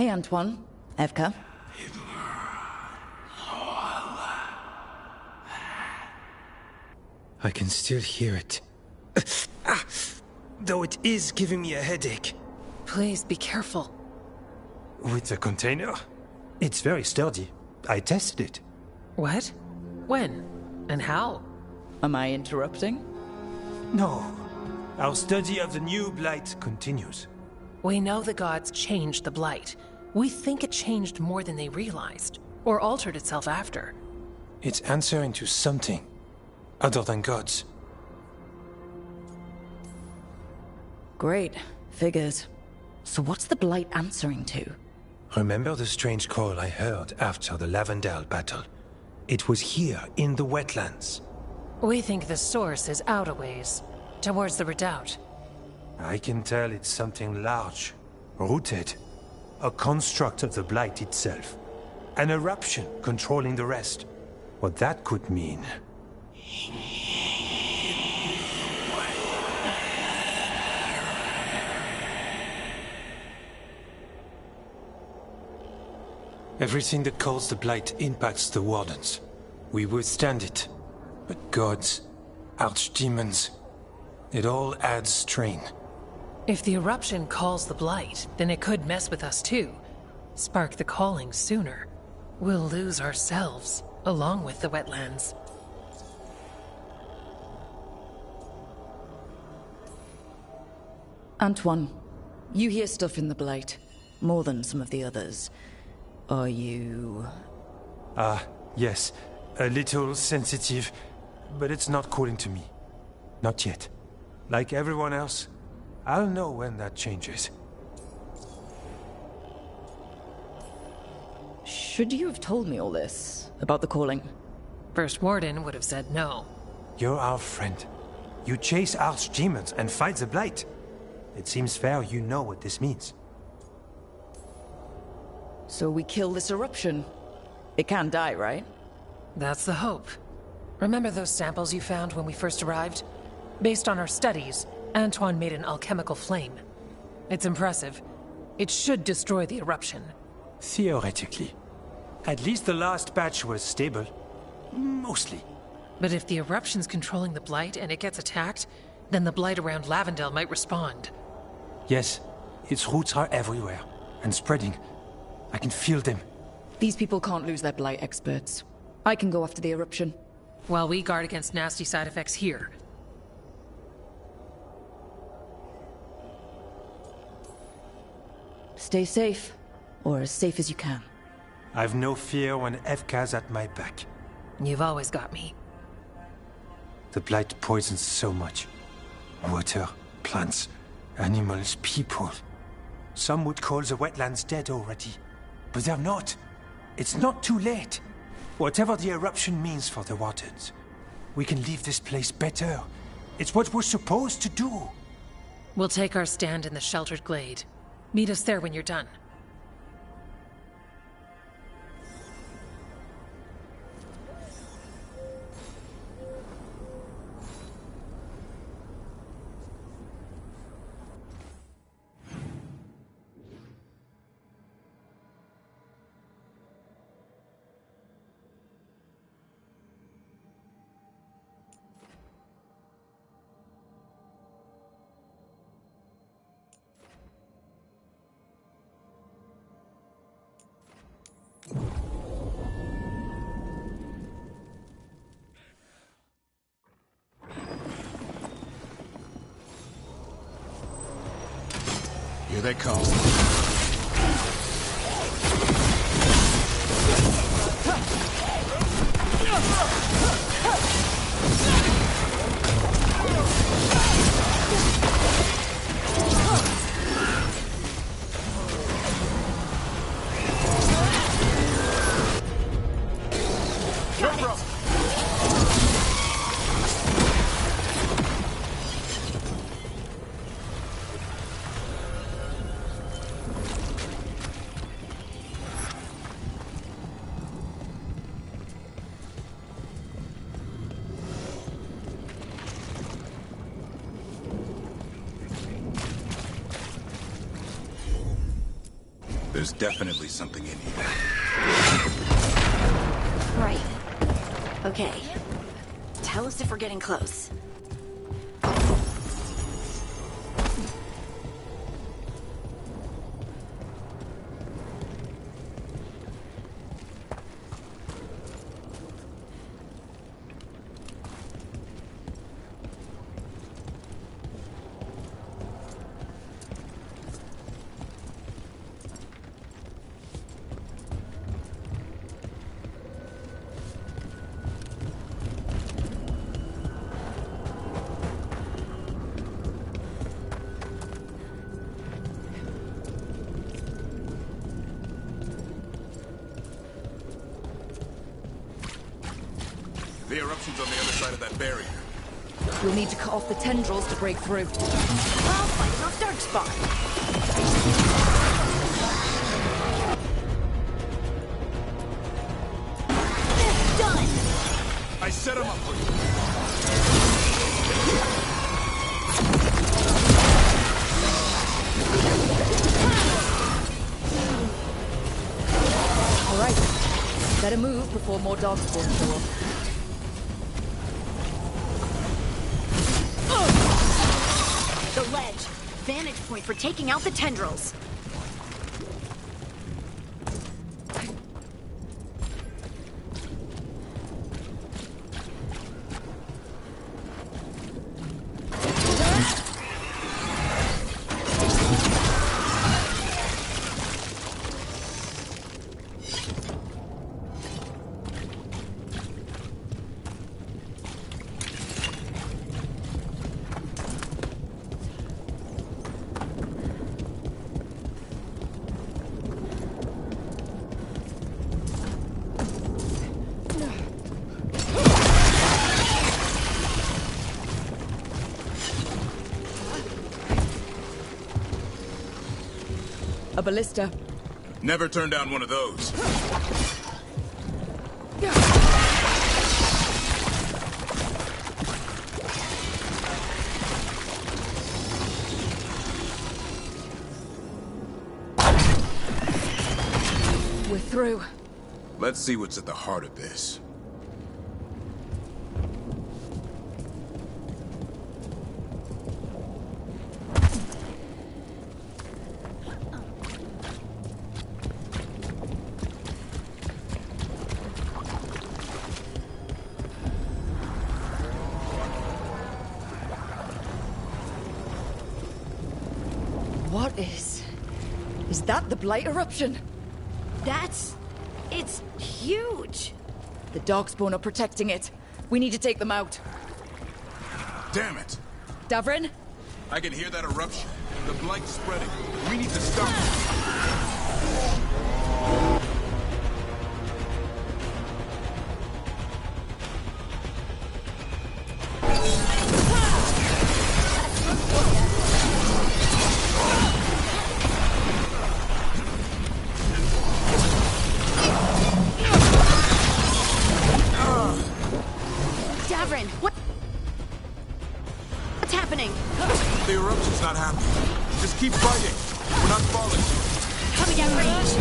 Antoine. Evka. I can still hear it. Though it is giving me a headache. Please be careful. With the container? It's very sturdy. I tested it. What? When? And how? Am I interrupting? No. Our study of the new blight continues. We know the gods changed the blight. We think it changed more than they realized, or altered itself after. It's answering to something other than gods. Great. Figures. So what's the blight answering to? Remember the strange call I heard after the Lavendale battle? It was here, in the wetlands. We think the source is out a ways, towards the redoubt. I can tell it's something large, rooted. A construct of the blight itself. An eruption controlling the rest. What that could mean... Everything that calls the blight impacts the Wardens. We withstand it. But gods, archdemons, it all adds strain. If the eruption calls the blight, then it could mess with us too. Spark the calling sooner. We'll lose ourselves, along with the wetlands. Antoine, you hear stuff in the blight. More than some of the others. Are you... Yes. A little sensitive, but it's not calling to me. Not yet. Like everyone else, I'll know when that changes. Should you have told me all this? About the calling? First Warden would have said no. You're our friend. You chase archdemons and fight the blight. It seems fair you know what this means. So we kill this eruption. It can't die, right? That's the hope. Remember those samples you found when we first arrived? Based on our studies, Antoine made an alchemical flame. It's impressive. It should destroy the eruption. Theoretically. At least the last batch was stable. Mostly. But if the eruption's controlling the blight and it gets attacked, then the blight around Lavendale might respond. Yes, its roots are everywhere, and spreading. I can feel them. These people can't lose their blight experts. I can go after the eruption. While we guard against nasty side effects here. Stay safe, or as safe as you can. I've no fear when Evka's at my back. You've always got me. The blight poisons so much. Water, plants, animals, people. Some would call the wetlands dead already. But they're not. It's not too late. Whatever the eruption means for the Wardens, we can leave this place better. It's what we're supposed to do. We'll take our stand in the sheltered glade. Meet us there when you're done. Here they come. There's definitely something in here. Right. Okay. Tell us if we're getting close. The eruption's on the other side of that barrier. We'll need to cut off the tendrils to break through. I'll find an off dark spot. Done! I set him up for you. All right. Better move before more dogs spawn show up. The ledge. Vantage point for taking out the tendrils. A ballista. Never turn down one of those. We're through. Let's see what's at the heart of this. What is... Is that the Blight eruption? It's huge. The Darkspawn are protecting it. We need to take them out. Damn it! Davrin? I can hear that eruption. The blight's spreading. We need to stop it. Davrin, what's happening? The eruption's not happening. Just keep fighting. We're not falling. Coming at range.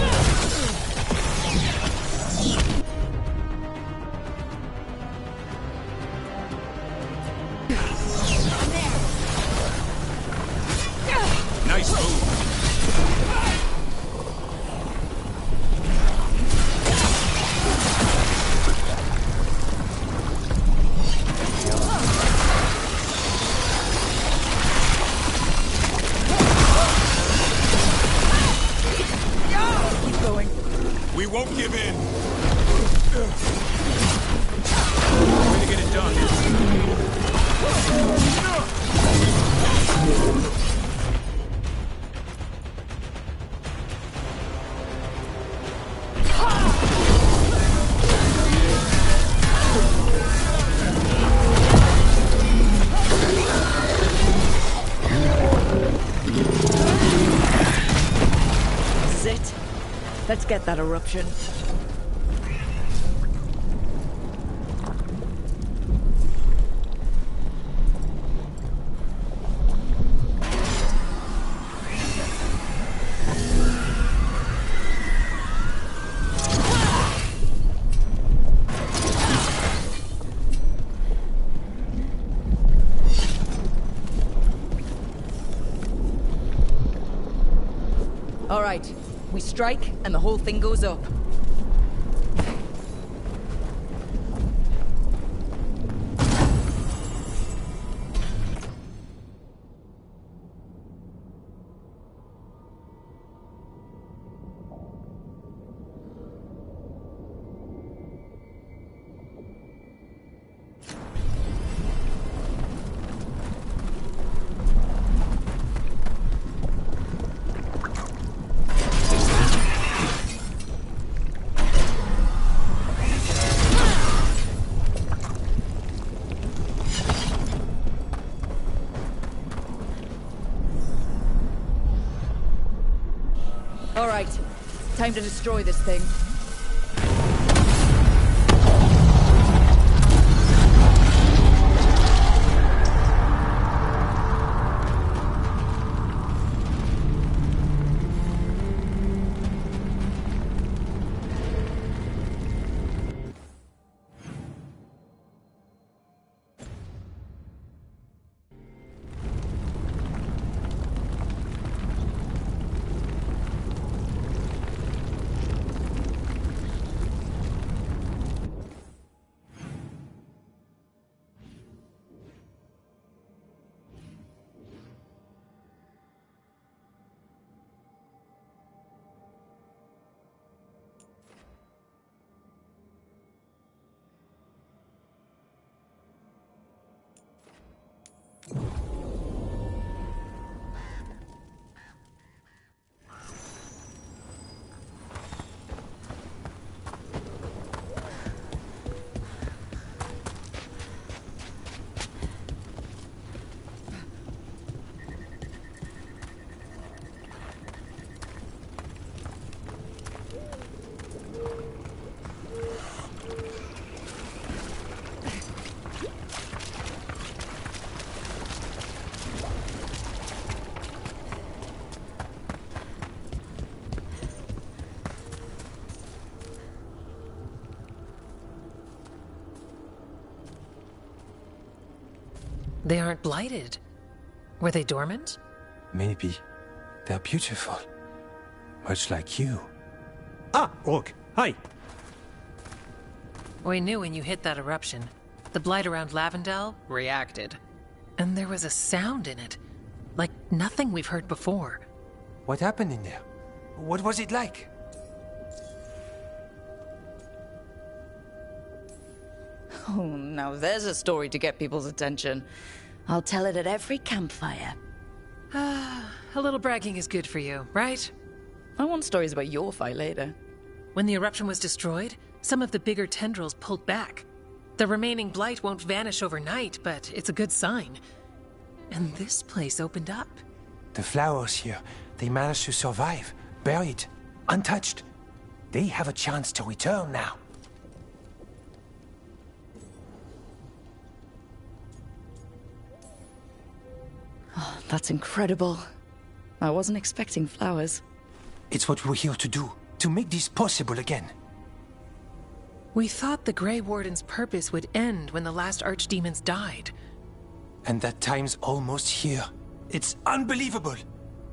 Nice move. Keep going. We won't give in. Way to get it done. This is it. Let's get that eruption. All right. We strike, and the whole thing goes up. All right. Time to destroy this thing. They aren't blighted. Were they dormant? Maybe. They're beautiful. Much like you. Ah, Volg. Hi. We knew when you hit that eruption. The blight around Lavendel reacted. And there was a sound in it. Like nothing we've heard before. What happened in there? What was it like? Oh, now there's a story to get people's attention. I'll tell it at every campfire. A little bragging is good for you, right? I want stories about your fight later. When the eruption was destroyed, some of the bigger tendrils pulled back. The remaining blight won't vanish overnight, but it's a good sign. And this place opened up. The flowers here, they managed to survive. Buried. Untouched. They have a chance to return now. Oh, that's incredible. I wasn't expecting flowers. It's what we're here to do. To make this possible again. We thought the Grey Warden's purpose would end when the last archdemons died. And that time's almost here. It's unbelievable.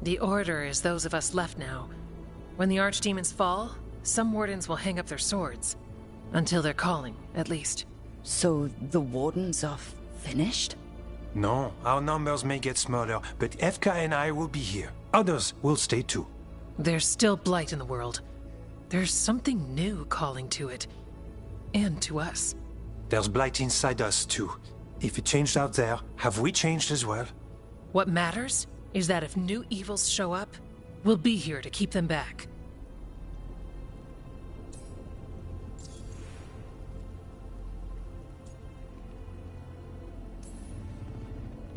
The Order is those of us left now. When the archdemons fall, some wardens will hang up their swords. Until they're calling, at least. So the Wardens are finished? No, our numbers may get smaller, but Efka and I will be here. Others will stay too. There's still blight in the world. There's something new calling to it. And to us. There's blight inside us too. If it changed out there, have we changed as well? What matters is that if new evils show up, we'll be here to keep them back.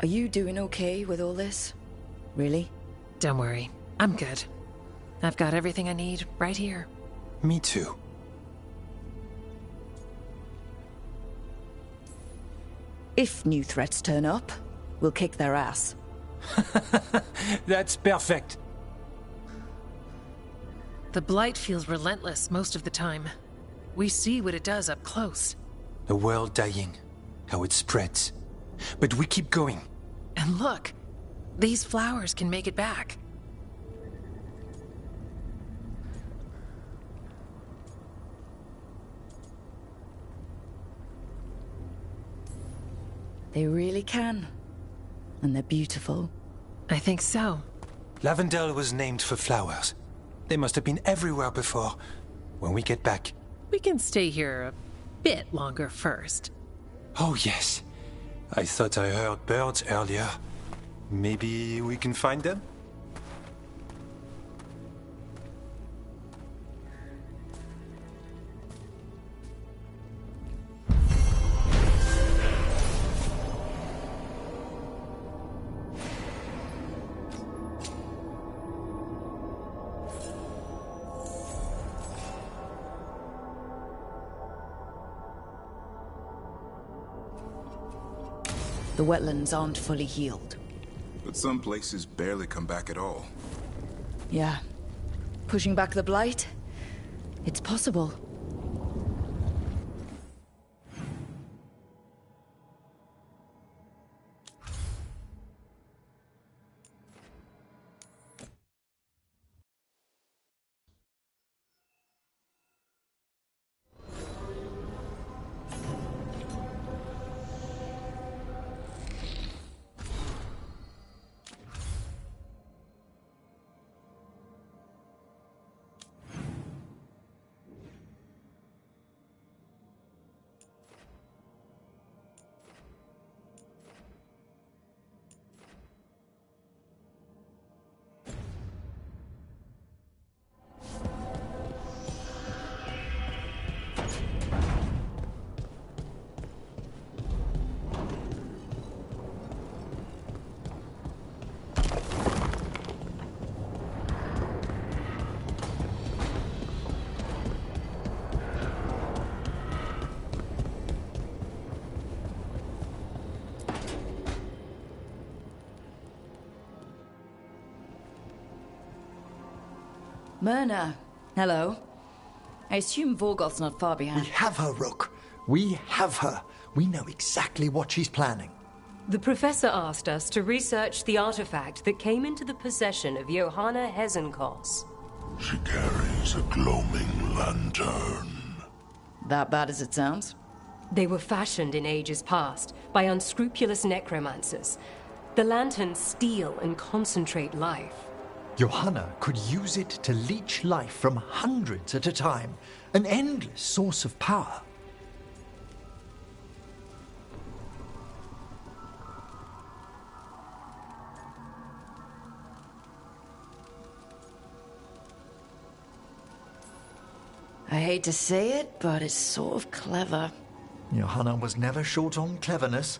Are you doing okay with all this? Really? Don't worry, I'm good. I've got everything I need right here. Me too. If new threats turn up, we'll kick their ass. That's perfect. The blight feels relentless most of the time. We see what it does up close. A world dying. How it spreads. But we keep going. And look, these flowers can make it back. They really can. And they're beautiful. I think so. Lavendel was named for flowers. They must have been everywhere before. When we get back. We can stay here a bit longer first. Oh, yes. I thought I heard birds earlier. Maybe we can find them? The wetlands aren't fully healed. But some places barely come back at all. Yeah. Pushing back the blight? It's possible. Myrna, hello. I assume Volgoth's not far behind. We have her, Rook. We have her. We know exactly what she's planning. The professor asked us to research the artifact that came into the possession of Johanna Hezenkos. She carries a gloaming lantern. That bad as it sounds? They were fashioned in ages past by unscrupulous necromancers. The lanterns steal and concentrate life. Johanna could use it to leech life from hundreds at a time. An endless source of power. I hate to say it, but it's sort of clever. Johanna was never short on cleverness.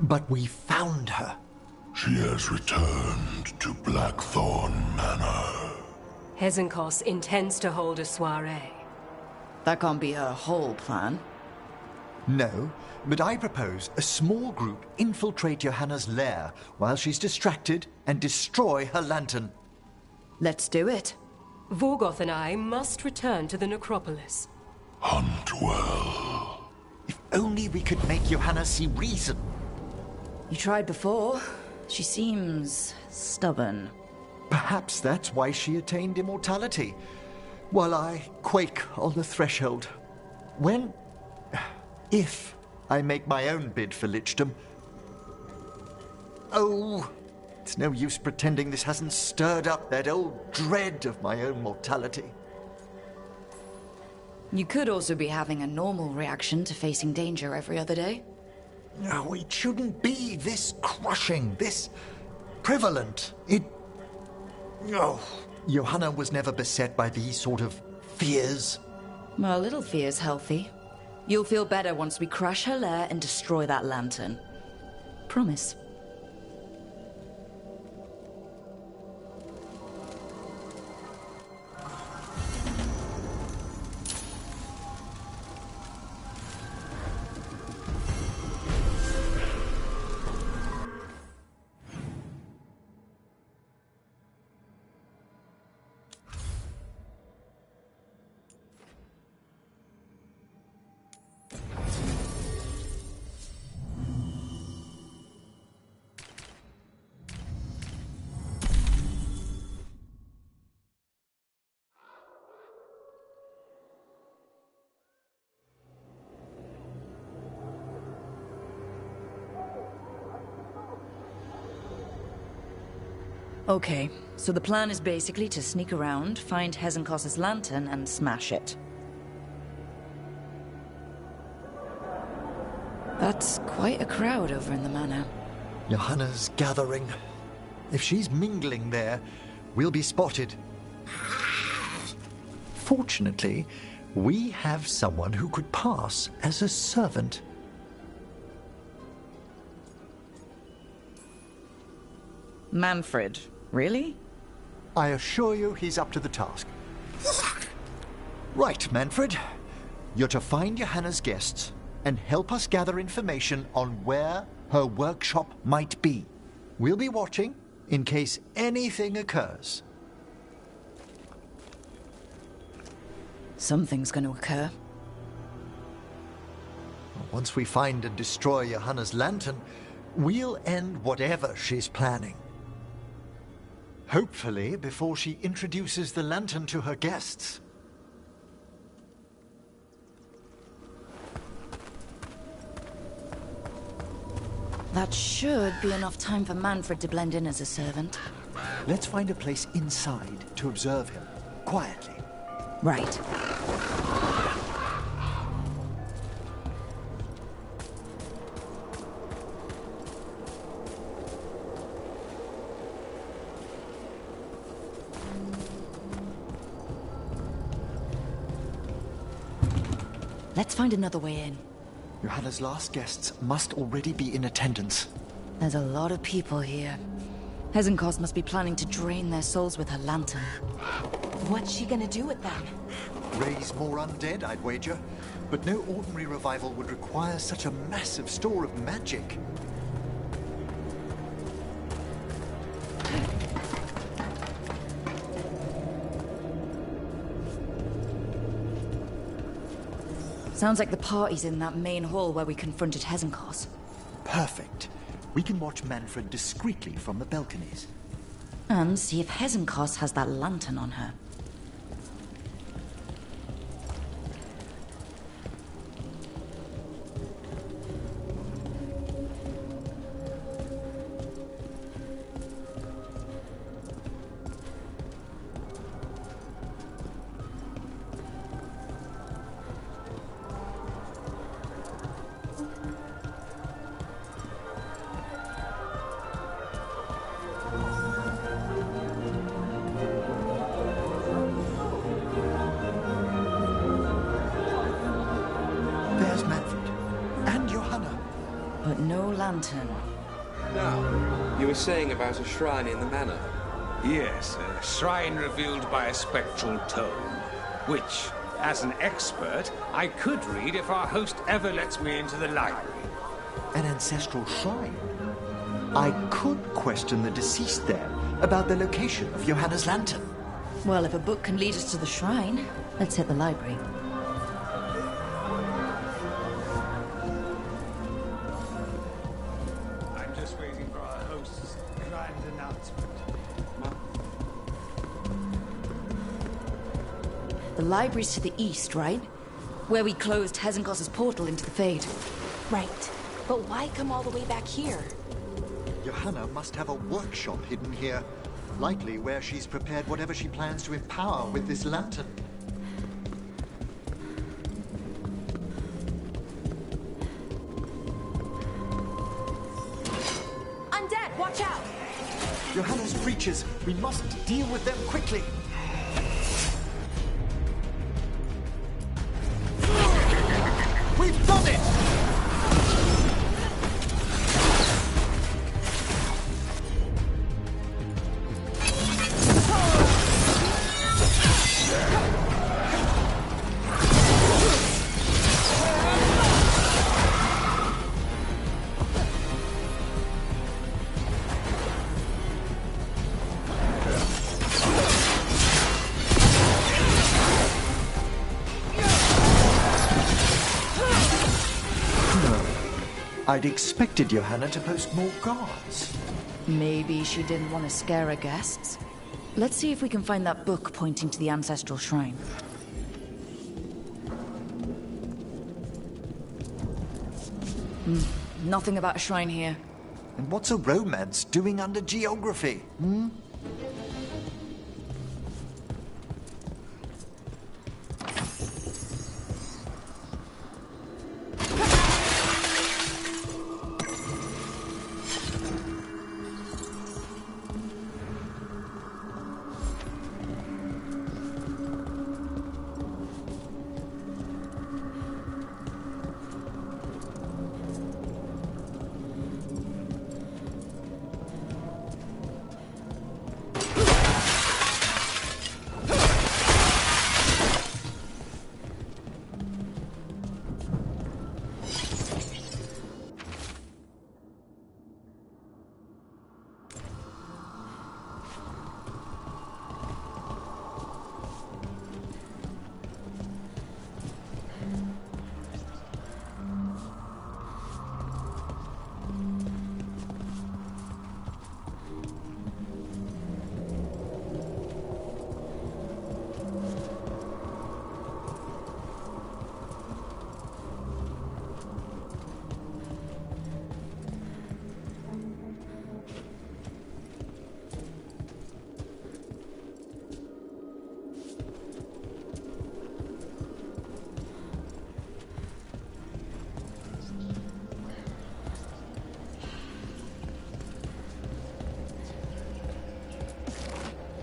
But we found her. She has returned to Blackthorn Manor. Hezenkos intends to hold a soiree. That can't be her whole plan. No, but I propose a small group infiltrate Johanna's lair while she's distracted and destroy her lantern. Let's do it. Vorgoth and I must return to the necropolis. Hunt well. If only we could make Johanna see reason. You tried before. She seems stubborn. Perhaps that's why she attained immortality, while I quake on the threshold. If I make my own bid for lichdom. Oh, it's no use pretending this hasn't stirred up that old dread of my own mortality. You could also be having a normal reaction to facing danger every other day. No, it shouldn't be this crushing, this prevalent. Oh, Johanna was never beset by these sort of fears. Well, a little fear's healthy. You'll feel better once we crash her lair and destroy that lantern. Promise. Okay, so the plan is basically to sneak around, find Hezenkos's lantern, and smash it. That's quite a crowd over in the manor. Johanna's gathering. If she's mingling there, we'll be spotted. Fortunately, we have someone who could pass as a servant. Manfred, really? I assure you he's up to the task. Right, Manfred. You're to find Johanna's guests and help us gather information on where her workshop might be. We'll be watching in case anything occurs. Something's going to occur. Once we find and destroy Johanna's lantern, we'll end whatever she's planning. Hopefully before she introduces the lantern to her guests. That should be enough time for Manfred to blend in as a servant. Let's find a place inside to observe him, quietly. Right. Let's find another way in. Johanna's last guests must already be in attendance. There's a lot of people here. Hezenkos must be planning to drain their souls with her lantern. What's she gonna do with them? Raise more undead, I'd wager. But no ordinary revival would require such a massive store of magic. Sounds like the party's in that main hall where we confronted Hezenkos. Perfect. We can watch Manfred discreetly from the balconies. And see if Hezenkos has that lantern on her. There's Manfred. And Johanna. But no lantern. Now, you were saying about a shrine in the manor. Yes, a shrine revealed by a spectral tome, which, as an expert, I could read if our host ever lets me into the library. An ancestral shrine. I could question the deceased there about the location of Johanna's lantern. Well, if a book can lead us to the shrine, let's hit the library. I'm just waiting for our host's grand announcement. The library's to the east, right? Where we closed Hezenkos's portal into the Fade. Right. But why come all the way back here? Johanna must have a workshop hidden here. Likely where she's prepared whatever she plans to empower with this lantern. Undead, watch out! Johanna's creatures. We must deal with them quickly. We've done it! I'd expected Johanna to post more guards. Maybe she didn't want to scare her guests. Let's see if we can find that book pointing to the ancestral shrine. Nothing about a shrine here. And what's a romance doing under geography?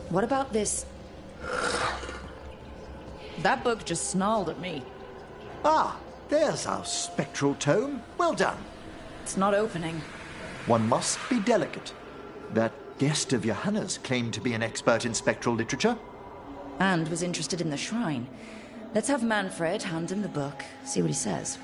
What about this? That book just snarled at me. Ah, there's our spectral tome. Well done. It's not opening. One must be delicate. That guest of Johanna's claimed to be an expert in spectral literature. And was interested in the shrine. Let's have Manfred hand him the book, see what he says.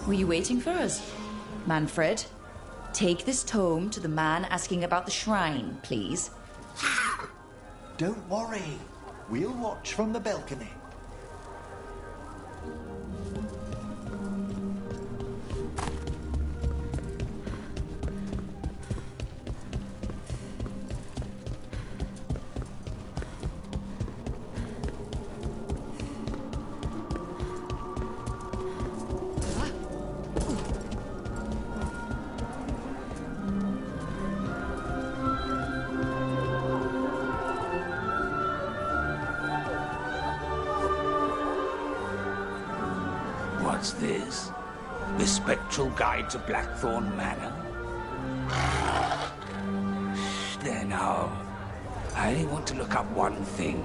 Were you waiting for us? Manfred, take this tome to the man asking about the shrine, please. Don't worry. We'll watch from the balcony. What's this? The Spectral Guide to Blackthorn Manor? There now. I only want to look up one thing.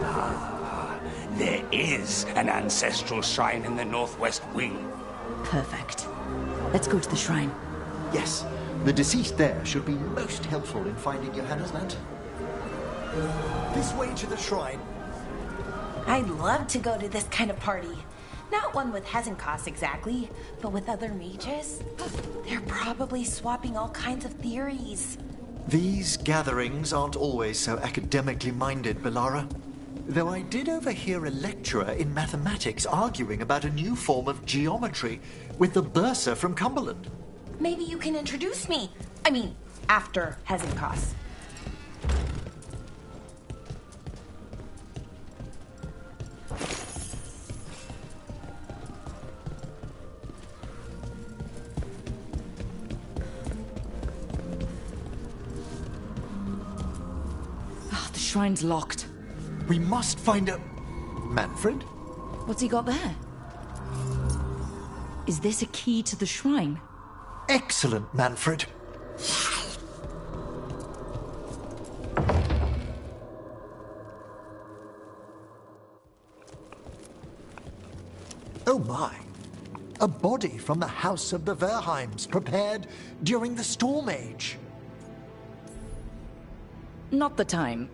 Ah, there is an ancestral shrine in the northwest wing. Perfect. Let's go to the shrine. Yes, the deceased there should be most helpful in finding Johanna's lantern. This way to the shrine. I'd love to go to this kind of party. Not one with Hezenkos exactly, but with other mages. They're probably swapping all kinds of theories. These gatherings aren't always so academically minded, Belara. Though I did overhear a lecturer in mathematics arguing about a new form of geometry with the bursar from Cumberland. Maybe you can introduce me. I mean, after Hezenkos. The shrine's locked. We must find a... Manfred? What's he got there? Is this a key to the shrine? Excellent, Manfred. Oh my. A body from the house of the Verheims, prepared during the Storm Age. Not the time.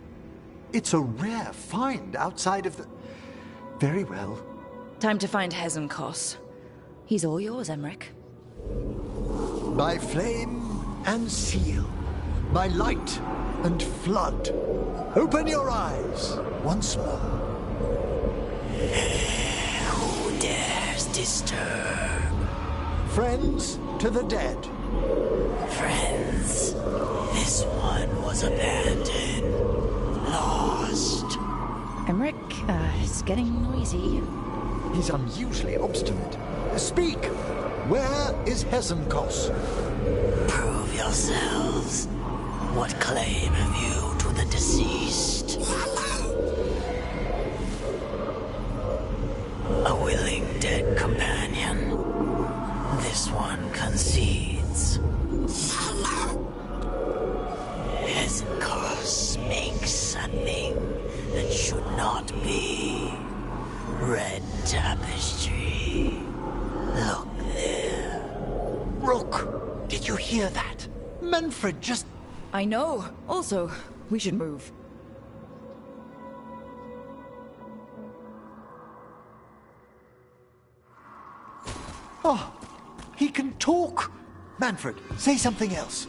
It's a rare find outside of the... Very well. Time to find Hezenkos. He's all yours, Emmerich. By flame and seal, by light and flood, open your eyes once more. Who dares disturb? Friends to the dead. Friends, this one was abandoned, lost. Emmerich, it's getting noisy. He's unusually obstinate. Speak! Where is Hezenkos? Prove yourselves. What claim have you to the deceased? A willing dead companion. This one concedes. Hezenkos makes a thing that should not be. Red tapestry. Look there. Rook, did you hear that? Manfred just... I know. Also, we should move. Oh, he can talk. Manfred, say something else.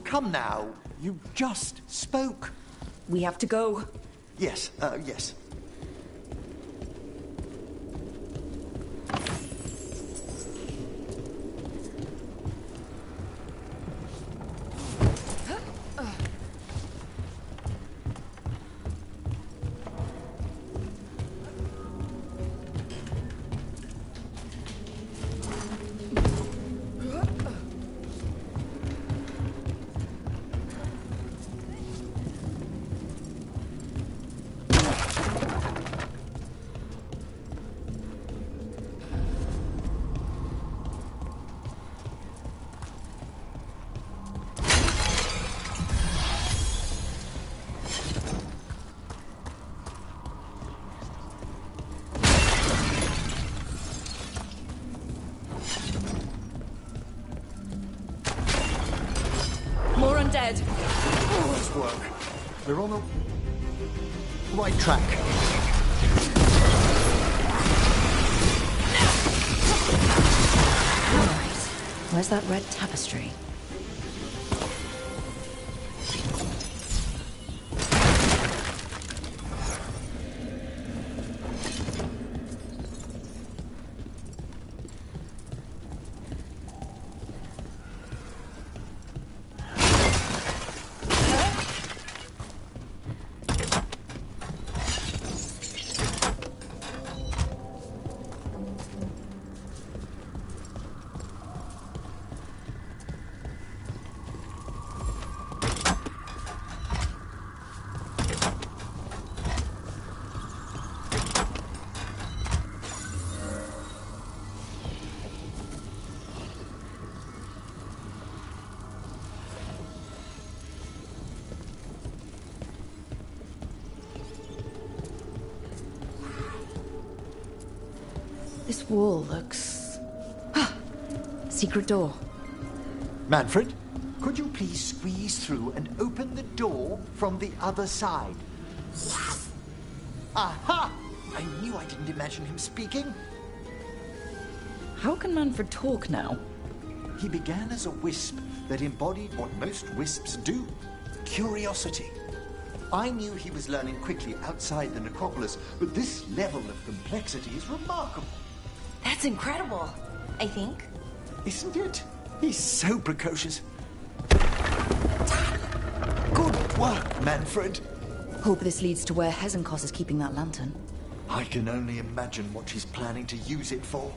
Come now, you just spoke. We have to go. Yes, yes. More undead. Nice work. We're on the right track. Right. Where's that red tapestry? This wall looks... Secret door. Manfred, could you please squeeze through and open the door from the other side? Aha! I knew I didn't imagine him speaking. How can Manfred talk now? He began as a wisp that embodied what most wisps do. Curiosity. I knew he was learning quickly outside the necropolis, but this level of complexity is remarkable. That's incredible, I think. Isn't it? He's so precocious. Good work, Manfred. Hope this leads to where Hezenkos is keeping that lantern. I can only imagine what she's planning to use it for.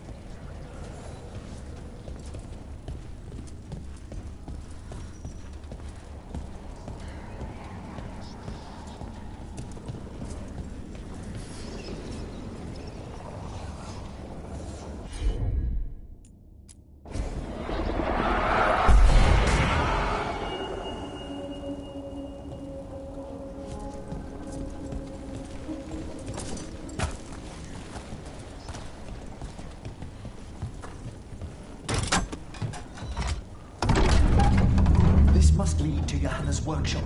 Must lead to Johanna's workshop.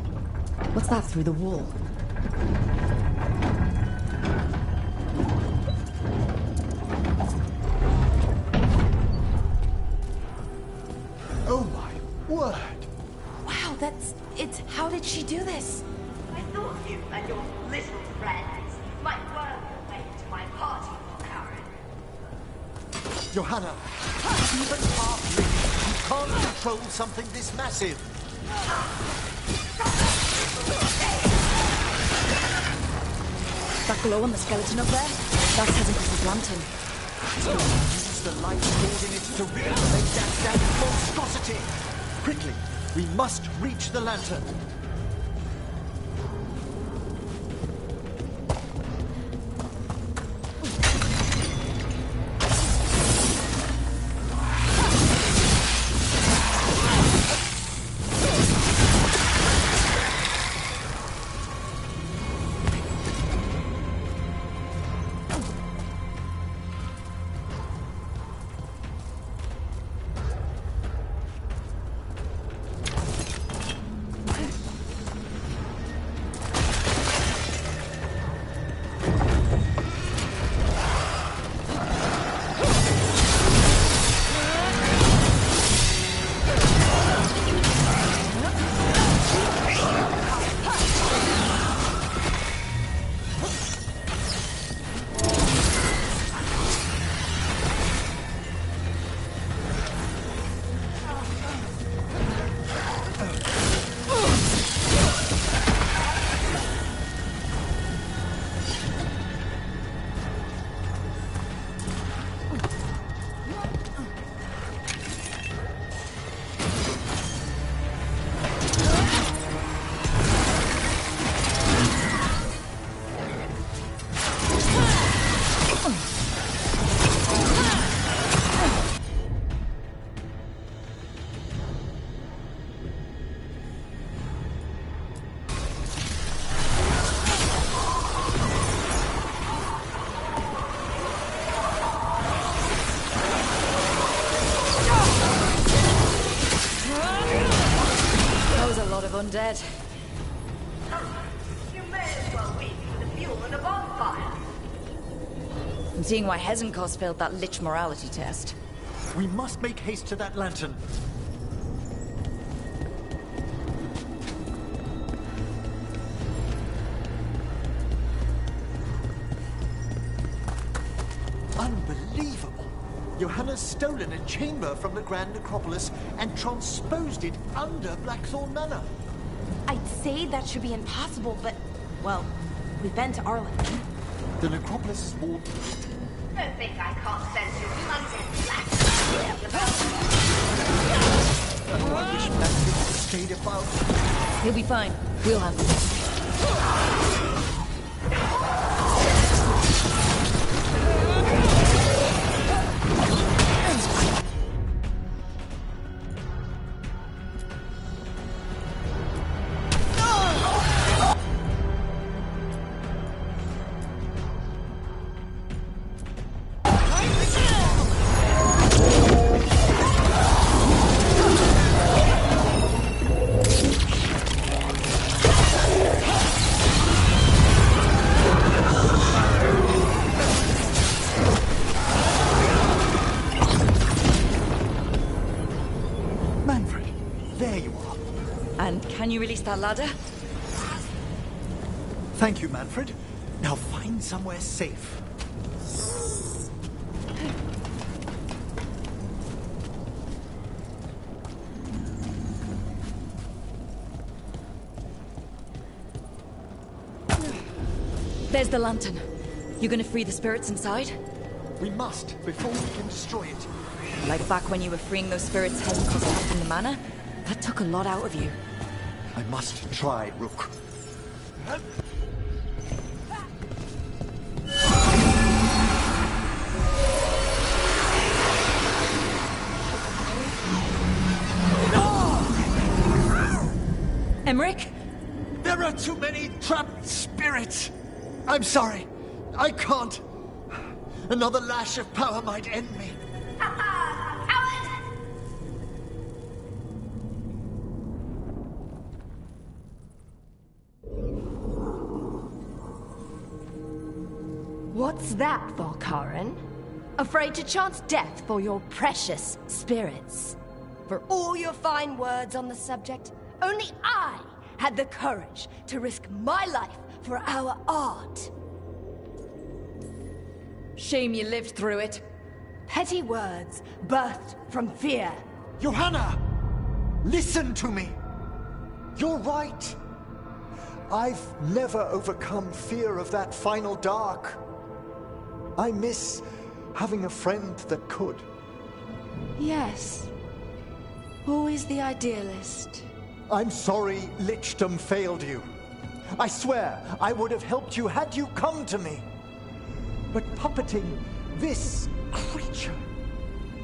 What's that through the wall? Oh my word! Wow, it's... How did she do this? I thought you and your little friends might work your way to my party, Karen. Johanna, even half-living, you can't control something this massive. That glow on the skeleton up there? That's Hezekiah's lantern. Use the light coordinates to reactivate that damn monstrosity! Quickly, we must reach the lantern. Undead. You may as well wait for the fuel in a bonfire. I'm seeing why Hezekiah failed that lich morality test. We must make haste to that lantern. Unbelievable! Johanna's stolen a chamber from the Grand Necropolis and transposed it under Blackthorn Manor. I'd say that should be impossible, but... Well, we've been to Arlington. The Necropolis is more... Don't think I can't sense your undead black. I wish Manfred had stayed about. He'll be fine. We'll handle it. Can you release that ladder? Thank you, Manfred. Now find somewhere safe. There's the lantern. You gonna free the spirits inside? We must, before we can destroy it. Like back when you were freeing those spirits Hezekiah had from the manor? That took a lot out of you. I must try, Rook. Emmerich? There are too many trapped spirits. I'm sorry. I can't. Another lash of power might end me. What's that, Volkaren? Afraid to chance death for your precious spirits? For all your fine words on the subject, only I had the courage to risk my life for our art. Shame you lived through it. Petty words birthed from fear. Johanna! Listen to me! You're right! I've never overcome fear of that final dark. I miss having a friend that could. Yes. Always the idealist. I'm sorry Lichdom failed you. I swear I would have helped you had you come to me. But puppeting this creature...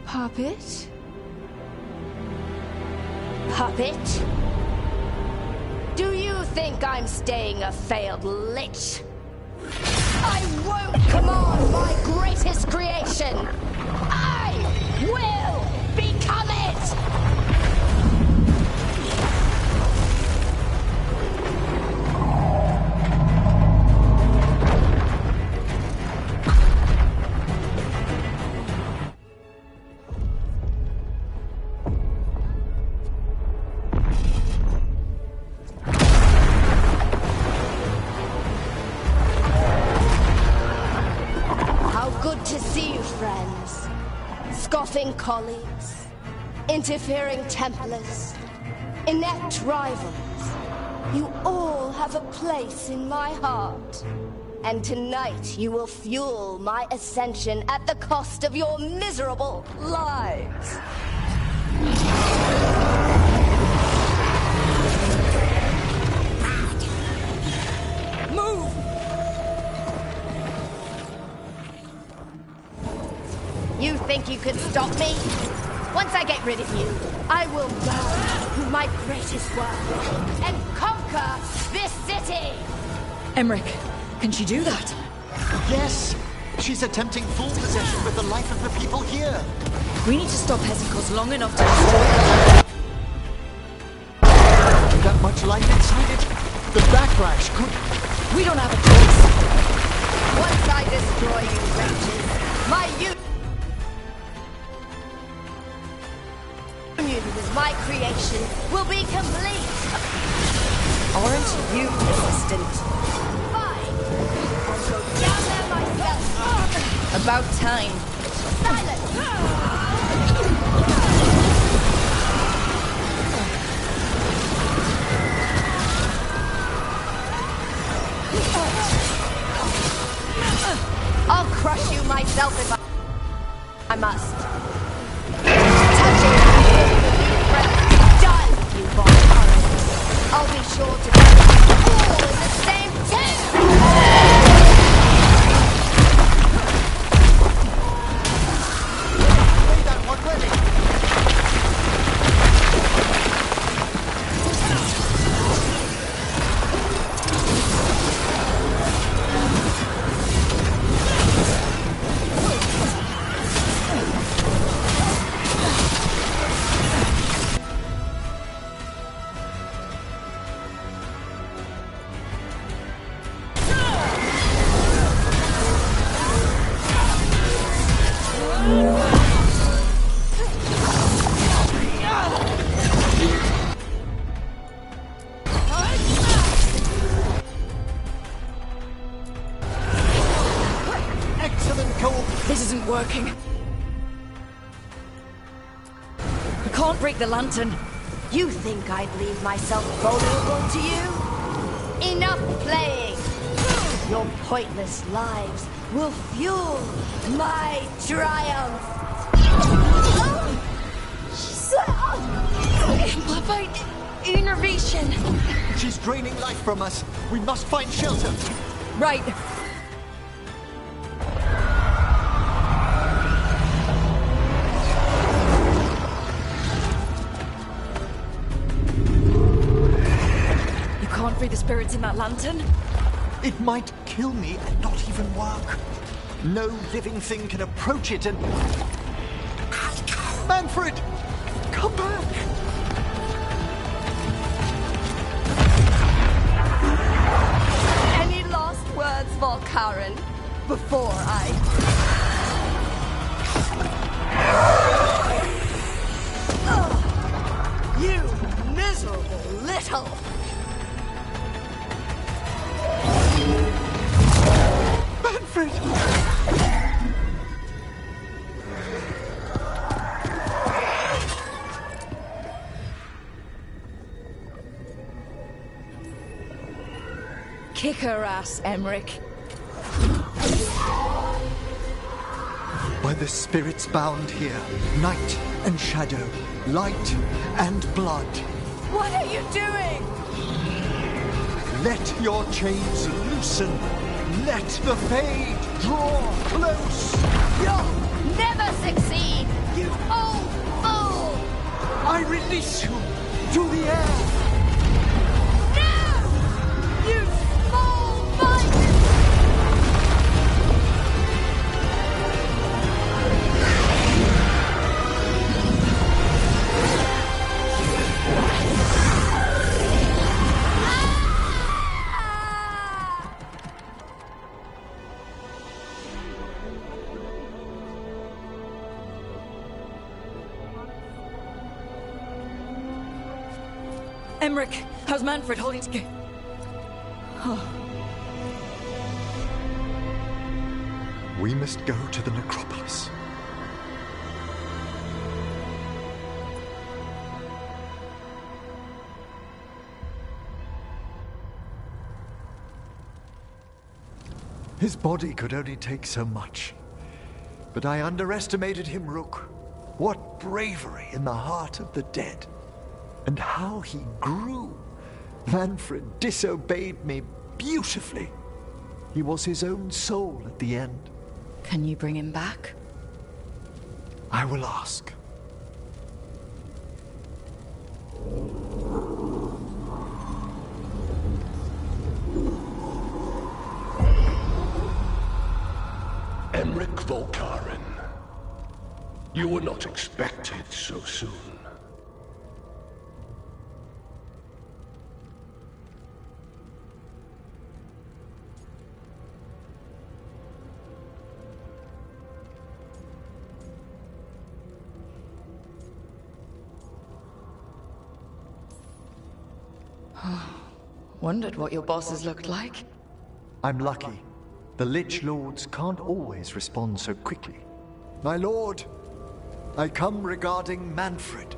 Puppet? Puppet? Do you think I'm staying a failed lich? I won't command my greatest creation! I will become it! Scoffing colleagues, interfering Templars, inept rivals, you all have a place in my heart. And tonight you will fuel my ascension at the cost of your miserable lives. Move! You think you could stop me? Once I get rid of you, I will go my greatest work and conquer this city! Emmerich, can she do that? Yes! She's attempting full possession with the life of the people here! We need to stop Hesychos long enough to destroy it. That much life inside it? The backlash could... We don't have a choice! Once I destroy you wretches, my union with my creation will be complete! Aren't you persistent? Fine! I'll go down there myself! About time. Silence! I'll crush you myself if I must. I'll be sure to bury you all in the same tomb! Lay that one ready! This isn't working. We can't break the lantern. You think I'd leave myself vulnerable to you? Enough playing! Your pointless lives will fuel my triumph! Amplified innervation. She's draining life from us. We must find shelter. Right. You can't free the spirits in that lantern? It might kill me and not even work. No living thing can approach it and... Manfred! Come back! Any last words, Volkaren? before I... You miserable little... Manfred! Kick her ass, Emmerich. By the spirits bound here, night and shadow, light and blood. What are you doing? Let your chains loosen. Let the Fade draw close. You'll never succeed, you old fool! I release you to the air. No! You small minded! Emmerich, how's Manfred holding together? Oh. We must go to the necropolis. His body could only take so much. But I underestimated him, Rook. What bravery in the heart of the dead. And how he grew. Manfred disobeyed me beautifully. He was his own soul at the end. Can you bring him back? I will ask. Emmerich Volkaren. You were not expected so soon. Wondered what your bosses looked like. I'm lucky. The Lich Lords can't always respond so quickly. My lord, I come regarding Manfred,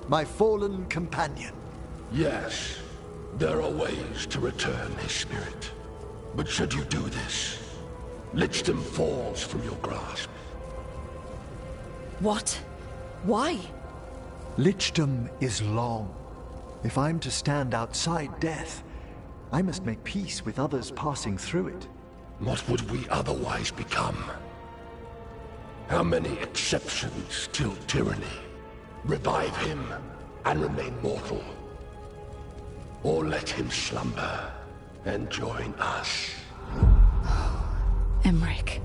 my fallen companion. Yes, there are ways to return his spirit. But should you do this, Lichdom falls from your grasp. What? Why? Lichdom is long. If I'm to stand outside death, I must make peace with others passing through it. What would we otherwise become? How many exceptions till tyranny? Revive him and remain mortal. Or let him slumber and join us. Emmerich.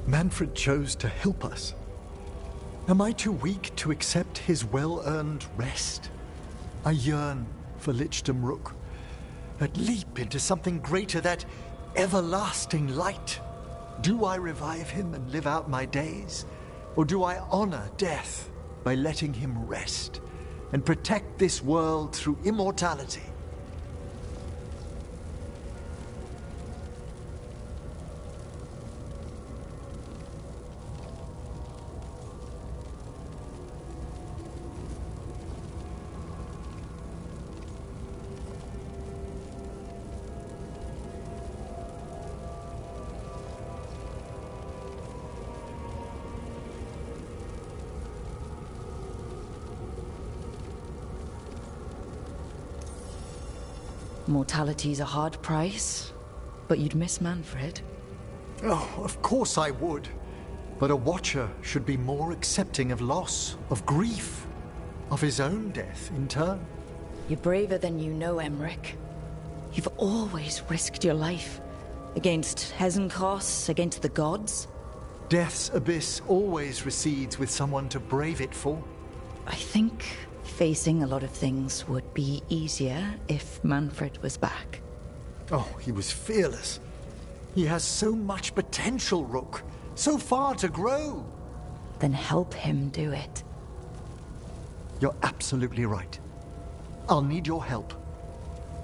Manfred chose to help us. Am I too weak to accept his well-earned rest? I yearn for Lichdom Rook. That leap into something greater, that everlasting light. Do I revive him and live out my days? Or do I honor death by letting him rest and protect this world through immortality? Mortality's a hard price, but you'd miss Manfred. Oh, of course I would. But a Watcher should be more accepting of loss, of grief, of his own death in turn. You're braver than you know, Emmerich. You've always risked your life. Against Hesenkos, against the gods. Death's abyss always recedes with someone to brave it for. I think facing a lot of things would be easier if Manfred was back. Oh, he was fearless. He has so much potential, Rook. So far to grow. Then help him do it. You're absolutely right. I'll need your help.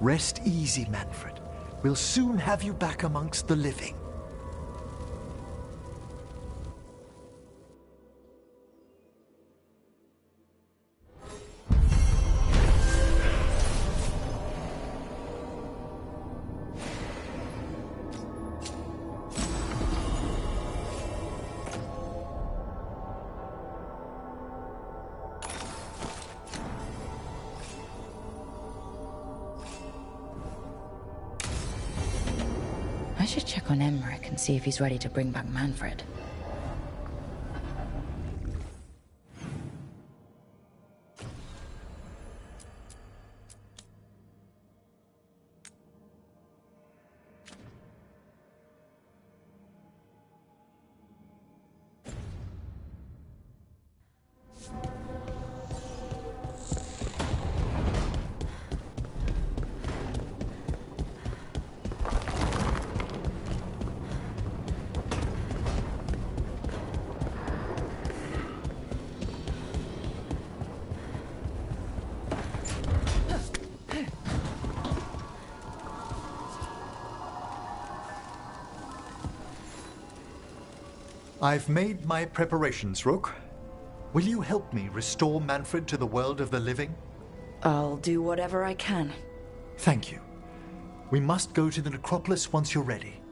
Rest easy, Manfred. We'll soon have you back amongst the living. I should check on Emmerich and see if he's ready to bring back Manfred. I've made my preparations, Rook. Will you help me restore Manfred to the world of the living? I'll do whatever I can. Thank you. We must go to the necropolis once you're ready.